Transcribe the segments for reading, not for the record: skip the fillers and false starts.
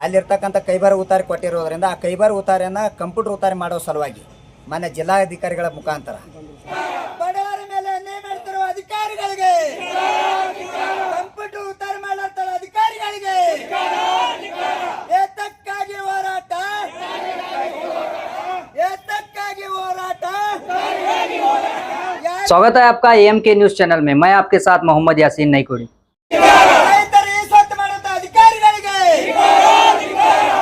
ಅಲ್ಲಿರ್ತಕ್ಕಂಥ ಕೈಬಾರ ಉತ್ತಾರಿ ಕೊಟ್ಟಿರೋದ್ರಿಂದ ಆ ಕೈಬಾರ ಉತ್ತಾರಿಯನ್ನು ಕಂಪ್ಯೂಟರ್ ಉತ್ತಾರಿ ಮಾಡೋ ಸಲುವಾಗಿ ಮಾನ್ಯ ಜಿಲ್ಲಾಧಿಕಾರಿಗಳ ಮುಖಾಂತರ ಬಡವರ ಮೇಲೆ ಅನ್ಯಾಯ ಮಾಡ್ತಿರುವ ಅಧಿಕಾರಿಗಳಿಗೆ, ಕಂಪ್ಯೂಟರ್ ಉತ್ತಾರಿ ಮಾಡಲಾಗ್ತಾರ ಅಧಿಕಾರಿಗಳಿಗೆ ಏತಕ್ಕಾಗಿ ಹೋರಾಟ, ಏತಕ್ಕಾಗಿ ಹೋರಾಟ। स्वागत है आपका एम के न्यूज चैनल में। मैं आपके साथ मोहम्मद यासीन नईकुड़ी। ರೈತರು ಈ ಸ್ವತ್ತು ಮಾಡುತ್ತ ಅಧಿಕಾರಿಗಳಿಗೆ,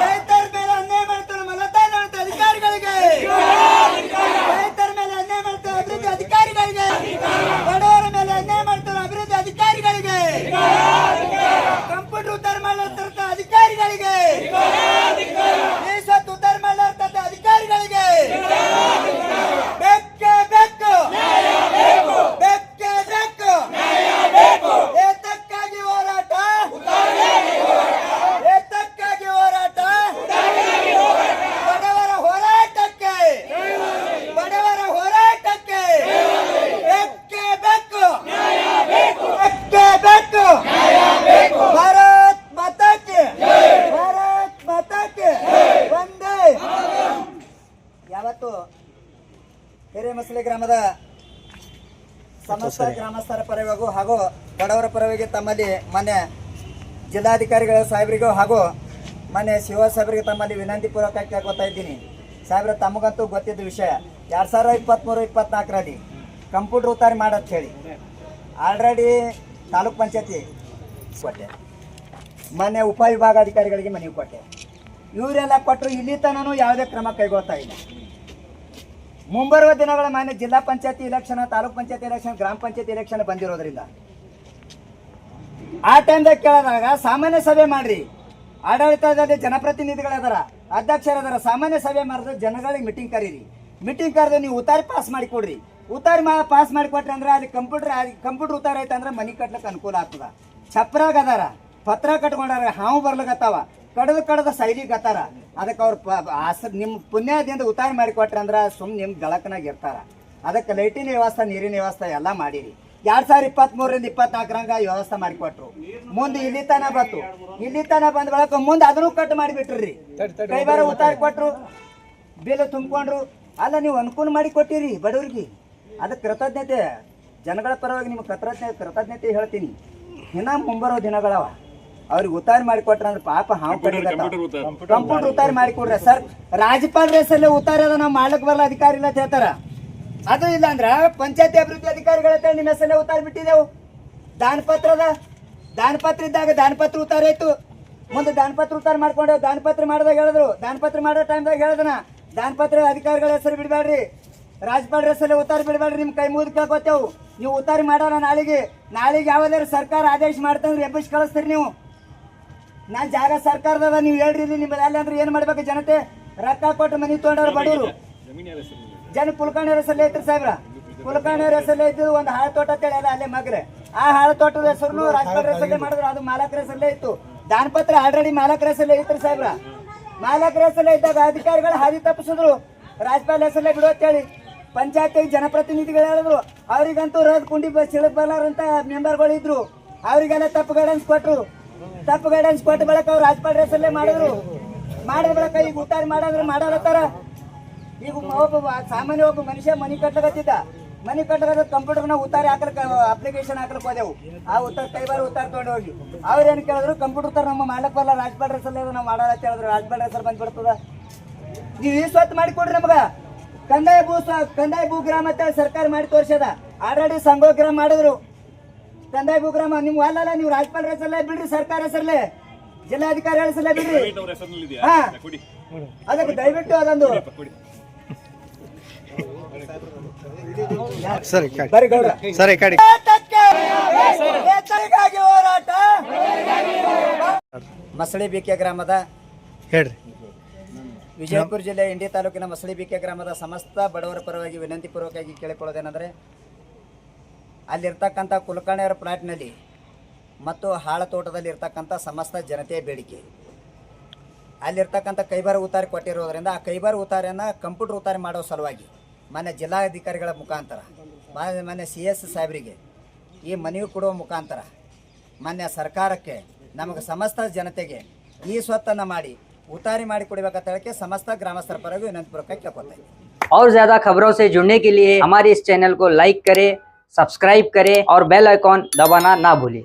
ರೈತರ ಮೇಲೆ ಅನ್ಯಾಯ ಮಾಡ್ತಾರೆ ಮಲತಾಯಿ ಮಾಡುತ್ತ ಅಧಿಕಾರಿಗಳಿಗೆ, ರೈತರ ಮೇಲೆ ಅನ್ಯಾಯ ಮಾಡ್ತಾರೆ ಅಭಿವೃದ್ಧಿ ಅಧಿಕಾರಿಗಳಿಗೆ, ಬಡವರ ಮೇಲೆ ಅನ್ಯಾಯ ಮಾಡ್ತಾರೆ ಅಭಿವೃದ್ಧಿ ಅಧಿಕಾರಿಗಳಿಗೆ, ಕಂಪ್ಯೂಟರ್ ಉತ್ತಾರ ಮಾಡಲಾಗ್ತ ಅಧಿಕಾರಿಗಳಿಗೆ, ಈ ಸ್ವತ್ತು ಉತ್ತಾರ ಮಾಡಲಾಗ್ತ ಅಧಿಕಾರಿಗಳಿಗೆ ಬೇಕೇ ಬೇಕು, ಬೇಕೇ ಬೇಕು, ಏತಕ್ಕಾಗಿ ಹೋರಾಟ, ಏತಕ್ಕಾಗಿ ಹೋರಾಟ, ಬಡವರ ಹೋರಾಟಕ್ಕೆ, ಬಡವರ ಹೋರಾಟಕ್ಕೆ ಬೇಕೇ ಬೇಕು, ಬೇಕೇ ಬೇಕು, ಭಾರತ್ ಮಾತಾಕ್ಕೆ, ಭಾರತ್ ಮಾತಾಕ್ಕೆ ವಂದೇ। ಯಾವತ್ತು ಹಿರೇಮಸಲಿ ಗ್ರಾಮದ ಸಮಸ್ತ ಗ್ರಾಮಸ್ಥರ ಪರವಾಗಿಗೂ ಹಾಗೂ ಬಡವರ ಪರವಾಗಿ ತಮ್ಮಲ್ಲಿ ಮಾನ್ಯ ಜಿಲ್ಲಾಧಿಕಾರಿಗಳ ಸಾಹೇಬರಿಗೂ ಹಾಗೂ ಮಾನ್ಯ ಶಿವ ಸಾಹೇಬರಿಗೆ ತಮ್ಮಲ್ಲಿ ವಿನಂತಿ ಪೂರ್ವಕವಾಗಿ ಕೇಳ್ಕೊತಾ ಇದ್ದೀನಿ। ಸಾಹೇಬ್ರ ತಮಗಂತೂ ಗೊತ್ತಿದ್ದ ವಿಷಯ 2023-24ರಲ್ಲಿ ಕಂಪ್ಯೂಟರ್ ಉತ್ತಾರಿ ಮಾಡಂತ ಹೇಳಿ ಆಲ್ರೆಡಿ ತಾಲೂಕ್ ಪಂಚಾಯತಿ ಕೊಟ್ಟೆ, ಮಾನ್ಯ ಉಪವಿಭಾಗಾಧಿಕಾರಿಗಳಿಗೆ ಮನವಿ ಕೊಟ್ಟೆ, ಇವರೆಲ್ಲ ಕೊಟ್ಟರು ಇಲ್ಲಿ ತನೂ ಯಾವುದೇ ಕ್ರಮ ಕೈಗೊಳ್ತಾ ಇಲ್ಲ। ಮುಂಬರುವ ದಿನಗಳ ಮಾನ್ಯ ಜಿಲ್ಲಾ ಪಂಚಾಯತಿ ಇಲೆಕ್ಷನ್, ತಾಲೂಕ್ ಪಂಚಾಯತಿ ಇಲೆಕ್ಷನ್, ಗ್ರಾಮ ಪಂಚಾಯತಿ ಇಲೆಕ್ಷನ್ ಬಂದಿರೋದ್ರಿಂದ ಆ ಟೈಮ್ದಾಗ ಕೇಳಿದಾಗ ಸಾಮಾನ್ಯ ಸಭೆ ಮಾಡ್ರಿ, ಆಡಳಿತದಲ್ಲಿ ಜನಪ್ರತಿನಿಧಿಗಳದಾರ, ಅಧ್ಯಕ್ಷರದಾರ, ಸಾಮಾನ್ಯ ಸಭೆ ಮಾಡಿದ್ರೆ ಜನಗಳಿಗೆ ಮೀಟಿಂಗ್ ಕರೀರಿ, ಮೀಟಿಂಗ್ ಕರೆದು ನೀವು ಉತ್ತಾರಿ ಪಾಸ್ ಮಾಡಿ ಕೊಡ್ರಿ, ಉತ್ತಾರಿ ಪಾಸ್ ಮಾಡಿ ಕೊಟ್ರಿ ಅಂದ್ರೆ ಅಲ್ಲಿ ಕಂಪ್ಯೂಟರ್ ಉತ್ತಾರ ಐತೆ ಅಂದ್ರೆ ಮನಿ ಕಟ್ಲಿಕ್ಕೆ ಅನುಕೂಲ ಆಗ್ತದ। ಛಪ್ರಾಗ ಅದಾರ, ಪತ್ರ ಕಟ್ಕೊಂಡಾರ, ಹಾವು ಬರ್ಲಿಕತ್ತಾವ, ಕಡದ ಸೈಲಿಗತ್ತಾರ, ಅದಕ್ಕೆ ಅವ್ರು ನಿಮ್ಮ ಪುಣ್ಯದಿಂದ ಉತ್ತಾರ ಮಾಡಿಕೊಟ್ರಿ ಅಂದ್ರೆ ಸುಮ್ಮನೆ ನಿಮ್ಮ ಗಳಕನಾಗ ಇರ್ತಾರ। ಅದಕ್ಕೆ ಲೈಟಿನ ವ್ಯವಸ್ಥೆ, ನೀರಿನ ವ್ಯವಸ್ಥೆ ಎಲ್ಲ ಮಾಡಿರಿ। 2023ರಿಂದ 24ರಂಗ ವ್ಯವಸ್ಥೆ ಮಾಡಿಕೊಟ್ರು, ಮುಂದೆ ಇಲ್ಲಿ ತನ ಬಂತು, ಇಲ್ಲಿ ತನ ಬಂದ ಬಳಕ ಮುಂದೆ ಅದನ್ನು ಕಟ್ ಮಾಡಿಬಿಟ್ರಿ, ಕೈಬಾರ ಉತ್ತಾರಿ ಕೊಟ್ರು, ಬಿಲ್ ತುಂಬಿಕೊಂಡ್ರು, ಅಲ್ಲ ನೀವು ಅನುಕೂಲ ಮಾಡಿ ಕೊಟ್ಟಿರಿ ಬಡವ್ರಿಗೆ, ಅದಕ್ಕೆ ಕೃತಜ್ಞತೆ, ಜನಗಳ ಪರವಾಗಿ ನಿಮ್ಗೆ ಕೃತಜ್ಞತೆ ಹೇಳ್ತೀನಿ। ಇನ್ನ ಮುಂಬರೋ ದಿನಗಳವ ಅವ್ರಿಗೆ ಉತ್ತಾರಿ ಮಾಡಿಕೊಟ್ರ ಅಂದ್ರೆ ಪಾಪ ಹಾವು ಕಂಪ್ಯೂಟರ್ ಉತ್ತಾರಿ ಮಾಡಿಕೊಡ್ರಿ ಸರ್। ರಾಜ್ಯಪಾಲ ರೇಸಲ್ಲೇ ಉತ್ತಾರಿ ಅದ ನಾವು ಮಾಡ್ಲಿಕ್ಕೆ ಬರಲ್ಲ, ಅಧಿಕಾರಿ ಇಲ್ಲ ಅಂತ ಹೇಳ್ತಾರ, ಅದು ಇಲ್ಲ ಅಂದ್ರ ಪಂಚಾಯತಿ ಅಭಿವೃದ್ಧಿ ಅಧಿಕಾರಿಗಳ ನಿಮ್ಮ ಹೆಸರಲ್ಲೇ ಉತ್ತಾರಿ ಬಿಟ್ಟಿದ್ದೆವು। ದಾನಪತ್ರ ಇದ್ದಾಗ ದಾನಪತ್ರ ಉತ್ತಾರಿ ಆಯ್ತು, ಮುಂದೆ ದಾನಪತ್ರ ಉತ್ತಾರಿ ಮಾಡ್ಕೊಂಡೇವು, ದಾನಪತ್ರ ಮಾಡಿದಾಗ ಹೇಳಿದ್ರು, ದಾನಪತ್ರ ಮಾಡೋ ಟೈಮ್ದಾಗ ಹೇಳಿದನ ದಾನಪತ್ರ ಅಧಿಕಾರಿಗಳ ಹೆಸರು ಬಿಡಬೇಡ್ರಿ, ರಾಜ್ಯಪಾಲ ಹೆಸರಲ್ಲೇ ಉತ್ತಾರಿ ಬಿಡಬೇಡ್ರಿ, ನಿಮ್ಮ ಕೈ ಮುಗಿದು ಕೇಳ್ಕೊತೇವು, ನೀವು ಉತ್ತಾರಿ ಮಾಡೋಣ ನಾಳೆಗೆ ಯಾವ್ದಾದ್ರು ಸರ್ಕಾರ ಆದೇಶ ಮಾಡ್ತಂದ್ರೆ ಎಬ್ಬಿಸಿ ಕಳಿಸ್ತೀರಿ ನೀವು। ನಾನು ಜಾಗ ಸರ್ಕಾರದಾಗ ನೀವು ಹೇಳ್ರಿ, ನಿಮ್ಮಲ್ಲಿ ಅಲ್ಲಿ ಅಂದ್ರೆ ಏನು ಮಾಡ್ಬೇಕು ಜನತೆ, ರೊಕ್ಕ ಕೊಟ್ಟು ಮನೆ ತೊಗೊಂಡವ್ರು ಬಡವರು ಜನ ಕುಲಕರ್ಣಿ ಹೆಸರಲ್ಲೇ ಐತ್ರಿ ಸಾಹೇಬ್ರ, ಕುಲಕರ್ಣಿ ಹೆಸರಲ್ಲೇ ಇದ್ದು ಒಂದು ಹಾಳು ತೋಟ ಅಂತೇಳಿ ಅದ ಅಲ್ಲೇ ಮಗ್ರೆ, ಆ ಹಾಳು ತೋಟದ ಹೆಸರು ರಾಜ್ಯಪಾಲ ಹೆಸರಲ್ಲೇ ಮಾಡಿದ್ರು, ಅದು ಮಾಲಕರ ಹೆಸರಲ್ಲೇ ಇತ್ತು, ದಾನಪತ್ರ ಆಲ್ರೆಡಿ ಮಾಲಕರ ಹೆಸರಲ್ಲೇ ಐತ್ರಿ ಸಾಹೇಬ್ರ। ಮಾಲಕರ ಹೆಸರಲ್ಲೇ ಇದ್ದಾಗ ಅಧಿಕಾರಿಗಳು ಹಾದಿ ತಪ್ಪಿಸಿದ್ರು, ರಾಜ್ಯಪಾಲ ಹೆಸರಲ್ಲೇ ಬಿಡು ಅಂತೇಳಿ ಪಂಚಾಯತಿ ಜನಪ್ರತಿನಿಧಿಗಳು ಹೇಳಿದ್ರು, ಅವ್ರಿಗಂತೂ ರದ್ ಕುಂಡಿ ಸಿಳಕ್ ಬರಲಾರಂತ ಮೆಂಬರ್ಗಳು ಇದ್ರು, ಅವರಿಗೆಲ್ಲ ತಪ್ಪು ಗೈಡೆನ್ಸ್ ಕೊಟ್ರು, ತಪ್ಪು ಗೈಡೆನ್ಸ್ ಕೊಟ್ಟ ಬಳಕ ಅವ್ರು ರಾಜ್ಯಪಾಲ ಹೆಸರಲ್ಲೇ ಮಾಡಿದ್ರು, ಮಾಡಿದ ಬಳಕ ಈಗ ಉತ್ತಾರಿ ಮಾಡಂದ್ರೆ ಮಾಡಲತ್ತಾರ। ಈಗ ಸಾಮಾನ್ಯ ಒಬ್ಬ ಮನುಷ್ಯ ಮನಿ ಕಟ್ಟಕತ್ತಿದ್ದ, ಮನಿ ಕಟ್ಟಕ ಕಂಪ್ಯೂಟರ್ನ ಉತ್ತಾರಿ ಹಾಕಲಿಕ್ಕೆ ಅಪ್ಲಿಕೇಶನ್ ಹಾಕಲಿಕ್ಕೆ ಹೋದೆವು, ಆ ಉತ್ತಾರ ಕೈಬಾರ ಉತ್ತಾರ ತೊಗೊಂಡು ಹೋಗಿ ಅವ್ರೇನು ಕೇಳಿದ್ರು, ಕಂಪ್ಯೂಟರ್ ಉತ್ತಾರ ನಮ್ಮ ಮಾಡ್ಲಕ್ ಬರಲ್ಲ, ರಾಜ್ಯಪಾಲ ಹೆಸರಲ್ಲೇ ನಾವು ಮಾಡಲ್ಲ ಅಂತ ಹೇಳಿದ್ರು, ರಾಜ್ಯಪಾಲ ಹೆಸರು ಬಂದ್ಬಿಡ್ತದ, ನೀವು ಈ ಸ್ವತ್ತು ಮಾಡಿಕೊಡ್ರಿ ನಮಗ। ಕಂದಾಯ ಭೂ ಗ್ರಾಮ ಅಂತ ಸರ್ಕಾರ ಮಾಡಿ ತೋರಿಸದ, ಆಲ್ರೆಡಿ ಸಂಘ ಗ್ರಾಮ ಮಾಡಿದ್ರು, ಕಂದಾಯ ಭೂ ಗ್ರಾಮ ನಿಮ್ಗೆ ಅಲ್ಲಲ್ಲ, ನೀವು ರಾಜ್ಯಪಾಲ ಹೆಸರಲ್ಲೇ ಬಿಡ್ರಿ, ಸರ್ಕಾರ ಹೆಸರಲ್ಲೇ, ಜಿಲ್ಲಾಧಿಕಾರಿ ಹೆಸರಲ್ಲೇ ಬಿಡ್ರಿ, ಹಾ ಅದಕ್ಕೆ ದಯವಿಟ್ಟು ಅದೊಂದು ಬರೀ ಗೌಡ ಹೋರಾಟ। ಮಸಳಿ ಬಿಕೆ ಗ್ರಾಮದ ಹೇಳ್ರಿ, ವಿಜಯಪುರ ಜಿಲ್ಲೆ ಇಂಡಿ ತಾಲೂಕಿನ ಮಸಳಿ ಬಿಕೆ ಗ್ರಾಮದ ಸಮಸ್ತ ಬಡವರ ಪರವಾಗಿ ವಿನಂತಿ ಪೂರ್ವಕವಾಗಿ ಕೇಳಿಕೊಳ್ಳೋದೇನೆಂದರೆ, ಅಲ್ಲಿರ್ತಕ್ಕಂಥ ಕುಲಕರ್ಣಿಯವರ ಪ್ಲಾಟ್ನಲ್ಲಿ ಮತ್ತು ಹಾಳ ತೋಟದಲ್ಲಿ ಇರ್ತಕ್ಕಂಥ ಸಮಸ್ತ ಜನತೆಯ ಬೇಡಿಕೆ, ಅಲ್ಲಿರ್ತಕ್ಕಂಥ ಕೈಬಾರ ಉತ್ತಾರಿ ಕೊಟ್ಟಿರೋದ್ರಿಂದ ಆ ಕೈಬಾರ ಉತ್ತಾರಿಯನ್ನು ಕಂಪ್ಯೂಟರ್ ಉತ್ತಾರಿ ಮಾಡೋ ಸಲುವಾಗಿ ಮಾನ್ಯ ಜಿಲ್ಲಾಧಿಕಾರಿಗಳ ಮುಖಾಂತರ, ಮಾನ್ಯ CS ಸಾಹೇಬರಿಗೆ ಈ ಮನವಿ ಕೊಡುವ ಮುಖಾಂತರ ಮಾನ್ಯ ಸರ್ಕಾರಕ್ಕೆ, ನಮಗೆ ಸಮಸ್ತ ಜನತೆಗೆ ಈ ಸ್ವತ್ತನ್ನ ಮಾಡಿ ಉತಾರಿ ಮಾಡಿ ಕೊಡಬೇಕಂತ ಹೇಳಕ್ಕೆ ಸಮಸ್ತ ಗ್ರಾಮಸ್ಥರ ಪರವಾಗಿ ವಿನಂತಿಪೂರ್ವಕ ಕೇಳ್ಕೊತಾ ಇದ್ದೀನಿ. और ज्यादा खबरों से जुड़ने के लिए हमारे इस चैनल को लाइक करें, सब्सक्राइब करें और बेल आइकॉन दबाना ना भूलें।